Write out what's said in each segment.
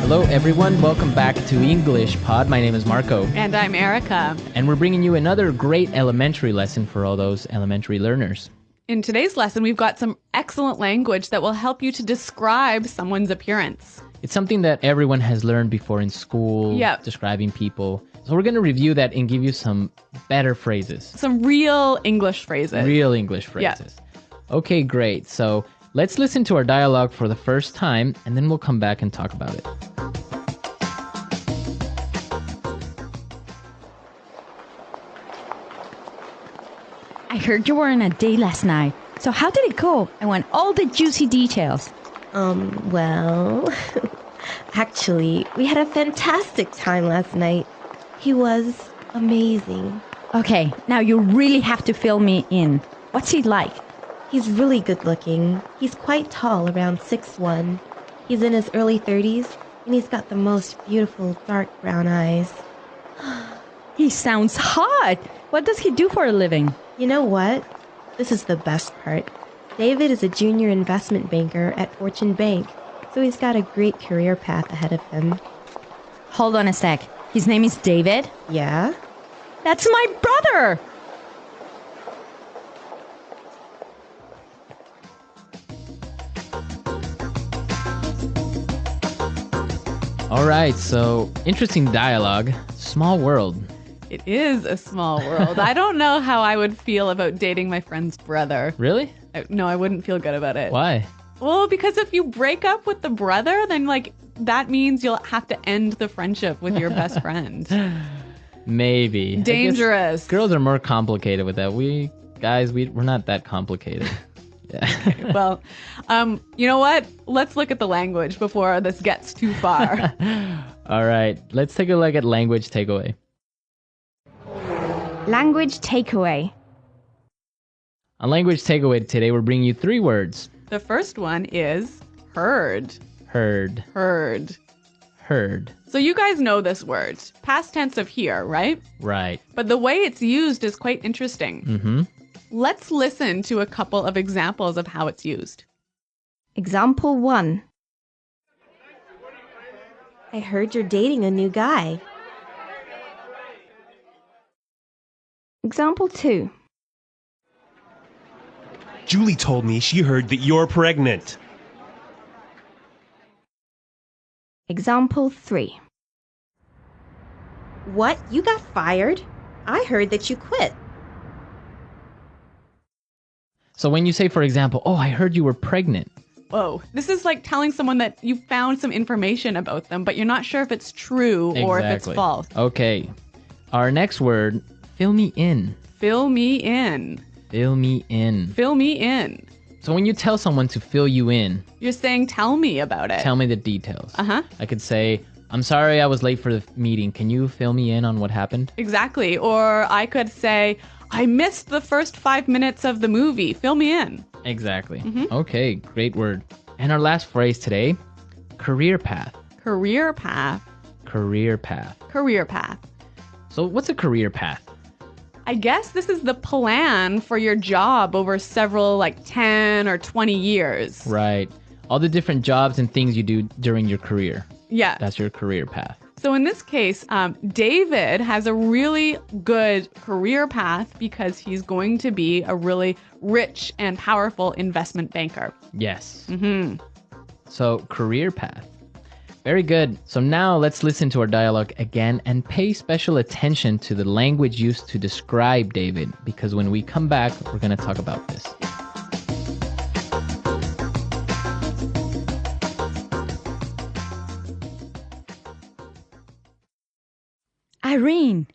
Hello, everyone. Welcome back to EnglishPod. My name is Marco. And I'm Erica. And we're bringing you another great elementary lesson for all those elementary learners. In today's lesson, we've got some excellent language that will help you to describe someone's appearance. It's something that everyone has learned before in school, describing people. So we're going to review that and give you some better phrases. Some real English phrases. Real English phrases. Okay, great. So let's listen to our dialogue for the first time, and then we'll come back and talk about it. I heard you were on a date last night. So how did it go? I want all the juicy details. Well, actually, we had a fantastic time last night. He was amazing. Okay, now you really have to fill me in. What's he like? He's really good looking. He's quite tall, around 6'1". He's in his early 30s, and he's got the most beautiful dark brown eyes. He sounds hot. What does he do for a living? You know what? This is the best part. David is a junior investment banker at Fortune Bank, so he's got a great career path ahead of him. Hold on a sec. His name is David? Yeah? That's my brother! All right, so interesting dialogue. Small world. It is a small world. I don't know how I would feel about dating my friend's brother. Really? No, I wouldn't feel good about it. Why? Well, because if you break up with the brother, then that means you'll have to end the friendship with your best friend. Maybe. Dangerous. Girls are more complicated with that. We're not that complicated. Yeah. Well, you know what? Let's look at the language before this gets too far. All right, let's take a look at language takeaway. Language takeaway. On language takeaway today, we're bringing you 3 words. The first one is heard. Heard. Heard. Heard. So you guys know this word. Past tense of hear, right? Right. But the way it's used is quite interesting. Mm-hmm. Let's listen to a couple of examples of how it's used. Example 1. I heard you're dating a new guy. Example 2. Julie told me she heard that you're pregnant. Example 3. What? You got fired? I heard that you quit. So when you say, for example, oh, I heard you were pregnant. Whoa. This is like telling someone that you found some information about them, but you're not sure if it's true or if it's false. Okay. Our next word, fill me in. Fill me in. Fill me in. Fill me in. So when you tell someone to fill you in, you're saying, tell me about it. Tell me the details. Uh-huh. I could say, I'm sorry I was late for the meeting. Can you fill me in on what happened? Exactly. Or I could say, I missed the first 5 minutes of the movie. Fill me in. Exactly. Mm-hmm. Okay, great word. And our last phrase today, career path. Career path. Career path. Career path. So what's a career path? I guess this is the plan for your job over several 10 or 20 years. Right. All the different jobs and things you do during your career. Yeah. That's your career path. So in this case, David has a really good career path because he's going to be a really rich and powerful investment banker. Yes. Mm-hmm. So career path. Very good. So now let's listen to our dialogue again and pay special attention to the language used to describe David, because when we come back, we're going to talk about this. Irene,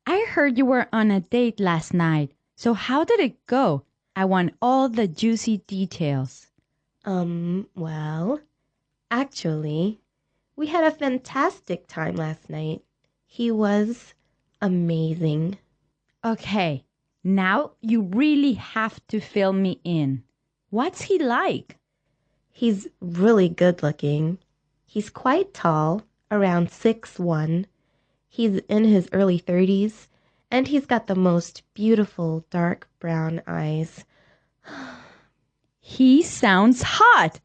I heard you were on a date last night. So how did it go? I want all the juicy details. Well, actually, we had a fantastic time last night. He was amazing. Okay, now you really have to fill me in. What's he like? He's really good looking. He's quite tall, around 6'1". He's in his early 30s, and he's got the most beautiful dark brown eyes. He sounds hot.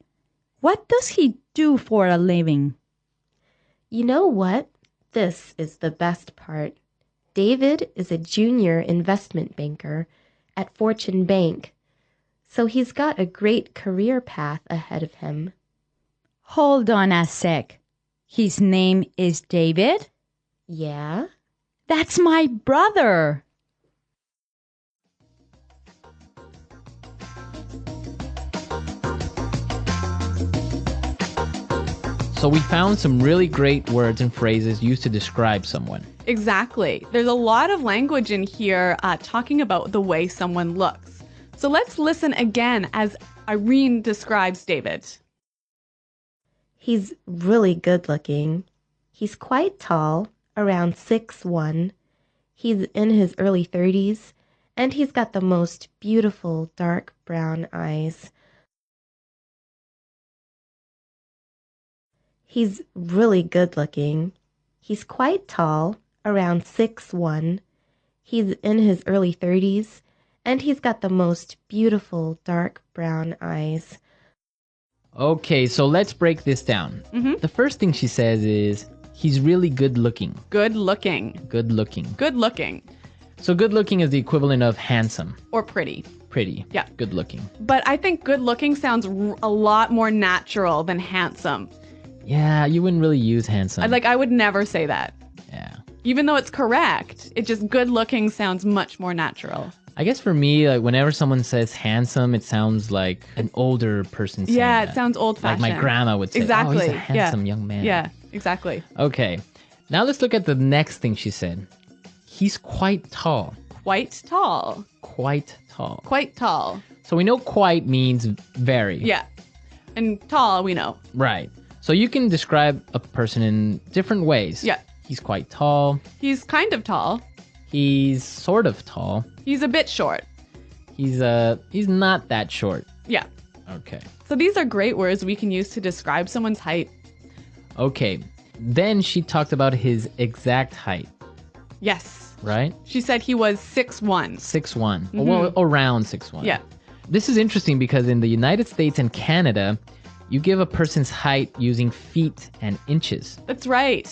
What does he do for a living? You know what? This is the best part. David is a junior investment banker at Fortune Bank, so he's got a great career path ahead of him. Hold on a sec. His name is David? Yeah? That's my brother. So we found some really great words and phrases used to describe someone. Exactly. There's a lot of language in here talking about the way someone looks. So let's listen again as Irene describes David. He's really good looking. He's quite tall, around 6'1". He's in his early 30s, and he's got the most beautiful dark brown eyes. He's really good looking. He's quite tall, around 6'1". He's in his early 30s, and he's got the most beautiful dark brown eyes. Okay, so let's break this down. The first thing she says is, he's really good looking. Good looking. Good looking. Good looking. So good looking is the equivalent of handsome. Or pretty. Pretty. Yeah. Good looking. But I think good looking sounds a lot more natural than handsome. Yeah, you wouldn't really use handsome. I would never say that. Yeah. Even though it's correct, it just good looking sounds much more natural. I guess for me, like whenever someone says handsome, it sounds like an older person saying Yeah, that. it sounds old fashioned. Like my grandma would say, Exactly. oh, he's a handsome young man. Yeah, exactly. Okay, now let's look at the next thing she said. He's quite tall. Quite tall. Quite tall. Quite tall. So we know quite means very. Yeah. And tall, we know. Right. So you can describe a person in different ways. Yeah. He's quite tall. He's kind of tall. He's sort of tall. He's a bit short. He's not that short. Yeah. Okay. So these are great words we can use to describe someone's height. Okay. Then she talked about his exact height, Yes. right? She said he was 6'1". 6'1". Well, around 6'1". Yeah. This is interesting because in the United States and Canada, you give a person's height using feet and inches, That's right.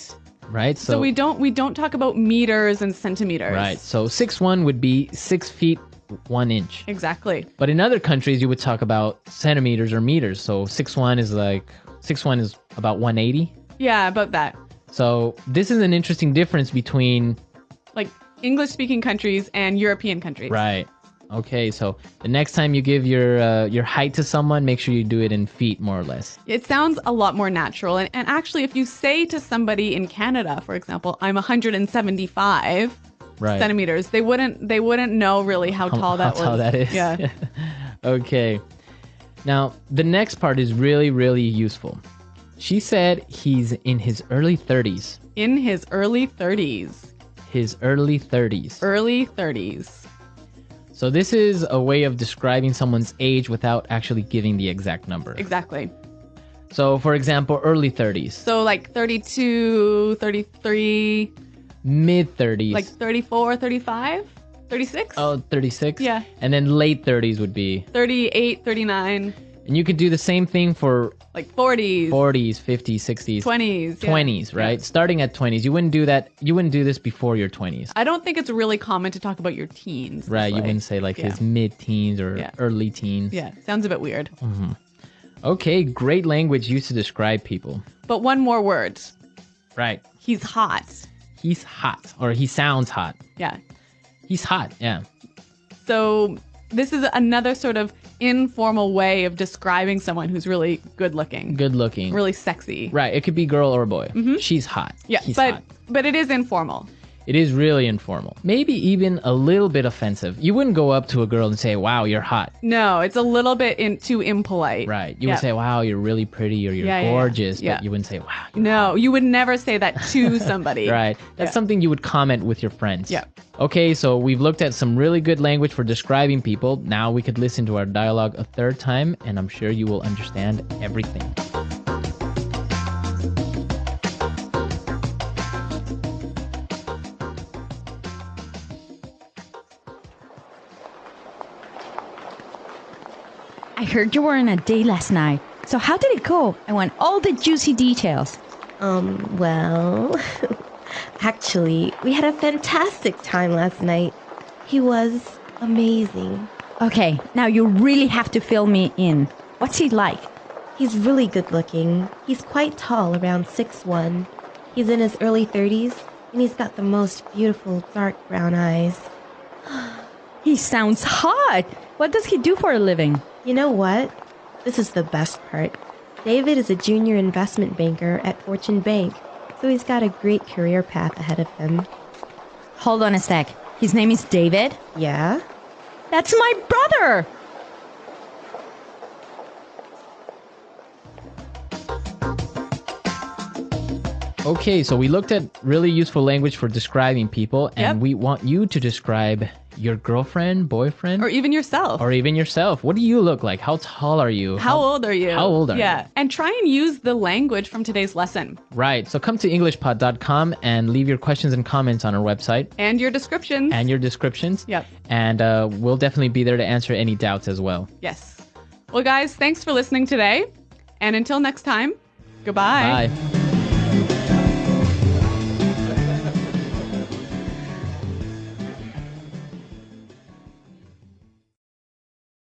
right? So we don't talk about meters and centimeters. Right. So 6'1" would be 6 feet 1 inch. Exactly. But in other countries, you would talk about centimeters or meters. So 6'1" is about 180. Yeah, about that. So this is an interesting difference between. Like English-speaking countries and European countries. Right. Okay. So the next time you give your height to someone, make sure you do it in feet, more or less. It sounds a lot more natural. And actually, if you say to somebody in Canada, for example, I'm 175 Right. centimeters, they wouldn't know really how tall that was. How tall that is. Yeah. Okay. Now, the next part is really, really useful. She said he's in his early 30s. In his early 30s. His early 30s. Early 30s. So this is a way of describing someone's age without actually giving the exact number. Exactly. So, for example, early 30s. So like 32, 33, Mid 30s. like 34, 35, 36? Oh, 36? Yeah. And then late 30s would be. 38, 39, And you could do the same thing for like 40s, 40s, 50s, 60s. 20s. yeah. 20s, right? Yeah. Starting at 20s. You wouldn't do that. You wouldn't do this before your 20s. I don't think it's really common to talk about your teens. Right. this You way. wouldn't say like Yeah. his mid-teens or Yeah. early teens. Yeah, sounds a bit weird. Okay, great language used to describe people. But one more word. Right. He's hot. He's hot, or he sounds hot. Yeah. He's hot, yeah. So this is another sort of informal way of describing someone who's really good looking, Good looking. really sexy. Right, it could be girl or boy. She's hot. Yeah, He's but hot. but it is informal. It is really informal. Maybe even a little bit offensive. You wouldn't go up to a girl and say, wow, you're hot. No, it's a little bit too impolite. Right. You Yeah. would say, wow, you're really pretty, or you're Yeah, yeah, yeah. gorgeous. Yeah. But you wouldn't say, wow, you're No, you would never say that to somebody. Right. That's Yeah. something you would comment with your friends. Yeah. Okay, so we've looked at some really good language for describing people. Now we could listen to our dialogue a third time, and I'm sure you will understand everything. I heard you were on a date last night. So how did it go? I want all the juicy details. Well, actually, we had a fantastic time last night. He was amazing. Okay, now you really have to fill me in. What's he like? He's really good looking. He's quite tall, around 6'1". He's in his early 30s, and he's got the most beautiful dark brown eyes. He sounds hot. What does he do for a living? You know what? This is the best part. David is a junior investment banker at Fortune Bank, so he's got a great career path ahead of him. Hold on a sec. His name is David? Yeah? That's my brother! Okay, so we looked at really useful language for describing people, and Yep. we want you to describe your girlfriend, boyfriend, Or even yourself. or even yourself. What do you look like? How tall are you? How old are you? How old are Yeah. you? And try and use the language from today's lesson Right. So come to EnglishPod.com and leave your questions and comments on our website and your descriptions. and your descriptions. Yep. And we'll definitely be there to answer any doubts as well. Yes. Well, guys, thanks for listening today. And until next time, goodbye. Bye.